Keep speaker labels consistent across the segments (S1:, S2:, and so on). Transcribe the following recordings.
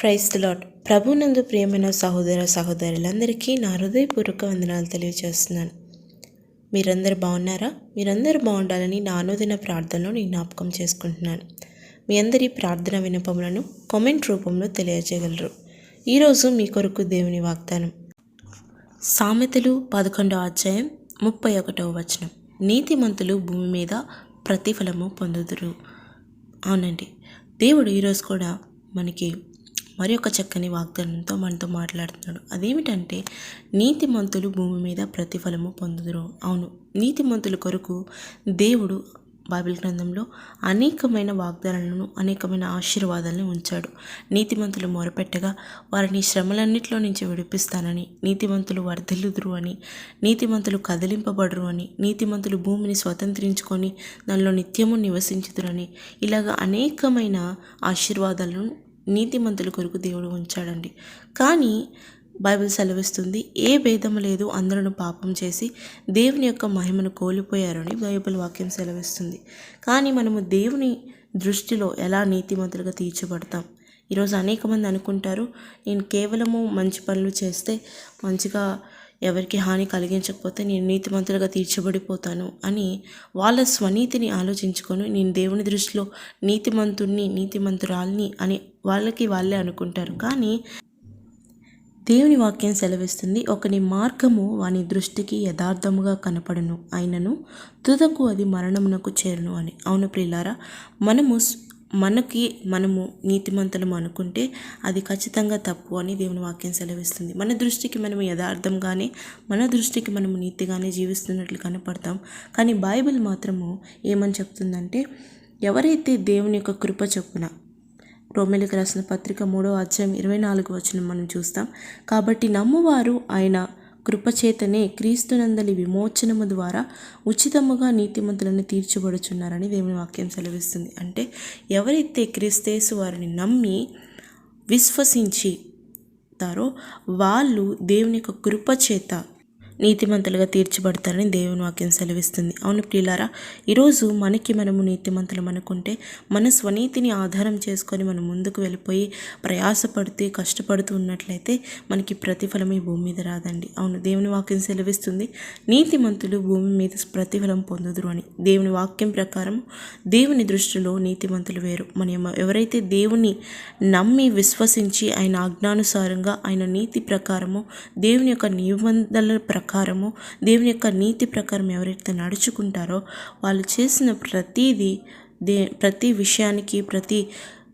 S1: Praise the lord. ప్రభునందు ప్రియమైన సహోదర సహోదరులందరికీ నా హృదయపూర్వక వందనాలు తెలియజేస్తున్నాను. మీరందరూ బాగున్నారా? మీరందరూ బాగుండాలని నా అనుదిన ప్రార్థనలో నేను జ్ఞాపకం చేసుకుంటున్నాను. మీ అందరి ప్రార్థన విన్నపములను కామెంట్ రూపంలో తెలియజేయగలరు. ఈరోజు మీ కొరకు దేవుని వాగ్దానం. సామెతలు 11వ అధ్యాయం 31వ వచనం. నీతిమంతులు భూమి మీద ప్రతిఫలము పొందుదురు. అవునండి, దేవుడు ఈరోజు కూడా మనకి మరి ఒక చక్కని వాగ్దానంతో మనతో మాట్లాడుతున్నాడు. అదేమిటంటే నీతిమంతులు భూమి మీద ప్రతిఫలము పొందుదురు. అవును, నీతిమంతుల కొరకు దేవుడు బైబిల్ గ్రంథంలో అనేకమైన వాగ్దానాలను, అనేకమైన ఆశీర్వాదాలను ఉంచాడు. నీతిమంతులు మొరపెట్టగా వారిని శ్రమలన్నింటిలో నుంచి విడిపిస్తానని, నీతిమంతులు వర్ధిల్లుదురు అని, నీతిమంతులు కదిలింపబడరు అని, నీతిమంతులు భూమిని స్వతంత్రించుకొని దానిలో నిత్యము నివసించుదురని, ఇలాగ అనేకమైన ఆశీర్వాదాలను నీతిమంతుల కొరకు దేవుడు ఉంచాడండి. కానీ బైబిల్ సెలవిస్తుంది, ఏ భేదము లేదు, అందరూ పాపం చేసి దేవుని యొక్క మహిమను కోల్పోయారని బైబిల్ వాక్యం సెలవిస్తుంది. కానీ మనము దేవుని దృష్టిలో ఎలా నీతిమంతులుగా తీర్చబడతాం? ఈరోజు అనేక మంది అనుకుంటారు, నేను కేవలము మంచి పనులు చేస్తే, మంచిగా ఎవరికి హాని కలిగించకపోతే నేను నీతిమంతులుగా తీర్చబడిపోతాను అని వాళ్ళ స్వనీతిని ఆలోచించుకొని నేను దేవుని దృష్టిలో నీతిమంతుణ్ణి, నీతిమంతురాల్ని అని వాళ్ళే అనుకుంటారు. కానీ దేవుని వాక్యం సెలవిస్తుంది, ఒకని మార్గము వాని దృష్టికి యథార్థముగా కనపడును, అయినను తుదకు అది మరణమునకు చేరును అని. అవును ప్రియులారా, మనము నీతిమంతులము అనుకుంటే అది ఖచ్చితంగా తప్పు అని దేవుని వాక్యం సెలవిస్తుంది. మన దృష్టికి మనము యథార్థంగానే, మన దృష్టికి మనము నీతిగానే జీవిస్తున్నట్లు కనపడతాం. కానీ బైబిల్ మాత్రము ఏమని చెప్తుందంటే, ఎవరైతే దేవుని యొక్క కృప చొప్పున, రోమేలుకు రాసిన పత్రిక 3వ అధ్యాయం 24వ వచనం మనం చూస్తాం, కాబట్టి నమ్మువారు ఆయన కృపచేతనే క్రీస్తునందలి విమోచనము ద్వారా ఉచితముగా నీతిమంతులను తీర్చబడుచున్నారని దేవుని వాక్యం సెలవిస్తుంది. అంటే ఎవరైతే క్రీస్తేసు వారిని నమ్మి విశ్వసించుతారో వాళ్ళు దేవుని యొక్క కృపచేత నీతిమంతులుగా తీర్చబడతారని దేవుని వాక్యం సెలవిస్తుంది. అవును ప్రియులారా, ఈరోజు మనము నీతిమంతులం అనుకుంటే మన స్వనీతిని ఆధారం చేసుకొని మనం ముందుకు వెళ్ళిపోయి ప్రయాసపడుతూ కష్టపడుతూ ఉన్నట్లయితే మనకి ప్రతిఫలం ఈ భూమి మీద రాదండి. అవును, దేవుని వాక్యం సెలవిస్తుంది, నీతిమంతులు భూమి మీద ప్రతిఫలం పొందుదురు అని. దేవుని వాక్యం ప్రకారం దేవుని దృష్టిలో నీతిమంతులు వేరు. ఎవరైతే దేవుని నమ్మి విశ్వసించి ఆయన ఆజ్ఞానుసారంగా, ఆయన నీతి ప్రకారము, దేవుని యొక్క నిబంధనల ప్రకారము, దేవుని యొక్క నీతి ప్రకారం ఎవరైతే నడుచుకుంటారో వాళ్ళు చేసిన ప్రతి విషయానికి, ప్రతి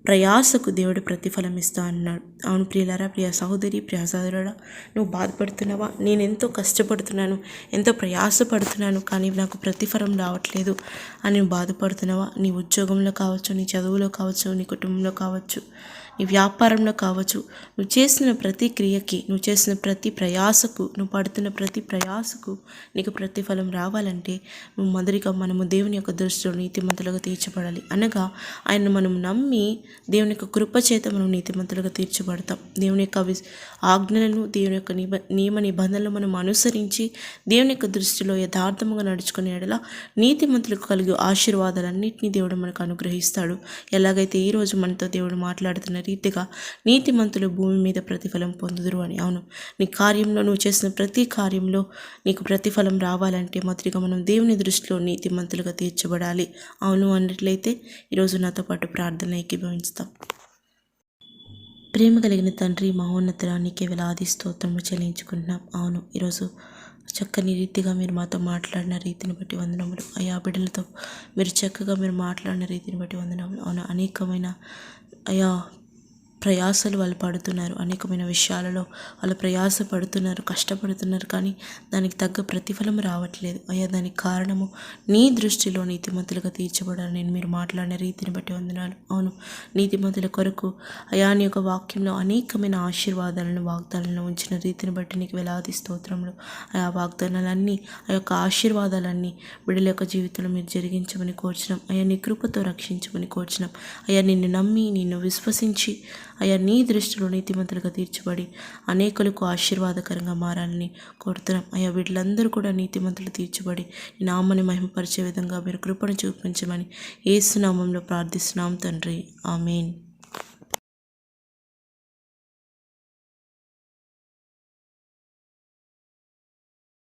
S1: ప్రయాసకు దేవుడు ప్రతిఫలం ఇస్తా అన్నాడు. అవును ప్రియులారా, ప్రియ సహోదరి, ప్రియ సహోదరుడా, నువ్వు బాధపడుతున్నావా? నేను ఎంతో కష్టపడుతున్నాను, ఎంతో ప్రయాసపడుతున్నాను, కానీ నాకు ప్రతిఫలం రావట్లేదు అని బాధపడుతున్నావా? నీ ఉద్యోగంలో కావచ్చు, నీ చదువులో కావచ్చు, నీ కుటుంబంలో కావచ్చు, నీ వ్యాపారంలో కావచ్చు, నువ్వు చేసిన ప్రతి క్రియకి, నువ్వు చేసిన ప్రతి ప్రయాసకు, నువ్వు పడుతున్న ప్రతి ప్రయాసకు నీకు ప్రతిఫలం రావాలంటే నువ్వు మొదటిగా మనము దేవుని యొక్క దృష్టిలో నీతిమంతులుగా తీర్చబడాలి. అనగా ఆయన మనం నమ్మి దేవుని యొక్క కృప చేత మనం నీతిమంతులుగా తీర్చబడతాం. దేవుని యొక్క ఆజ్ఞలను, దేవుని యొక్క నియమ నిబంధనలు మనం అనుసరించి దేవుని యొక్క దృష్టిలో యథార్థముగా నడుచుకునే ఎడల నీతిమంతులకు కలిగే ఆశీర్వాదాలన్నింటినీ దేవుడు మనకు అనుగ్రహిస్తాడు. ఎలాగైతే ఈరోజు మనతో దేవుడు మాట్లాడుతున్న రీతిగా నీతిమంతులు భూమి మీద ప్రతిఫలం పొందుదురు అని. అవును, నీ కార్యంలో, నువ్వు చేసిన ప్రతి కార్యంలో నీకు ప్రతిఫలం రావాలంటే మొదటిగా మనం దేవుని దృష్టిలో నీతిమంతులుగా తీర్చబడాలి. అవును అన్నట్లయితే ఈరోజు నాతో పాటు ప్రార్థన ఏకీభవిస్తాం. ప్రేమ కలిగిన తండ్రి, మహోన్నతరానికి వేలాది స్తోత్రములు చెల్లించుకుంటున్నాం. అవును, ఈరోజు చక్కని రీతిగా మీరు మాతో మాట్లాడిన రీతిని బట్టి వందనములు అయ్యా. బిడ్డలతో మీరు మాట్లాడిన రీతిని బట్టి వందనములు. అవును, అనేకమైన అయ్యా ప్రయాసలు వాళ్ళు పడుతున్నారు, అనేకమైన విషయాలలో వాళ్ళు ప్రయాస పడుతున్నారు, కష్టపడుతున్నారు, కానీ దానికి తగ్గ ప్రతిఫలం రావట్లేదు. అయ్యా, దానికి కారణము నీ దృష్టిలో నీతిమంతులుగా తీర్చబడాలని నేను మీరు మాట్లాడిన రీతిని బట్టి వందనాలు. అవును, నీతిమంతుల కొరకు అయా నీ యొక్క వాక్యంలో అనేకమైన ఆశీర్వాదాలను, వాగ్దానాలను ఉంచిన రీతిని బట్టి నీకు వేలాది స్తోత్రములు. ఆ వాగ్దానాలన్నీ, ఆ యొక్క ఆశీర్వాదాలన్నీ బిడ్డల యొక్క జీవితంలో మీరు జరిగించమని కోర్చినాం. అయ్యా, నీ కృపతో రక్షించమని కోర్చినాం. అయ్యా, నిన్ను నమ్మి, నిన్ను విశ్వసించి అయ్యా నీ దృష్టిలో నీతిమంతులుగా తీర్చబడి అనేకులకు ఆశీర్వాదకరంగా మారాలని కోరుతున్నాం. అయ్యా, వీళ్ళందరూ కూడా నీతిమంతులు తీర్చబడి నీ నామని మహిమపరిచే విధంగా మీరు కృపను చూపించమని యేసు నామంలో ప్రార్థిస్తున్నాం తండ్రి. ఆమేన్.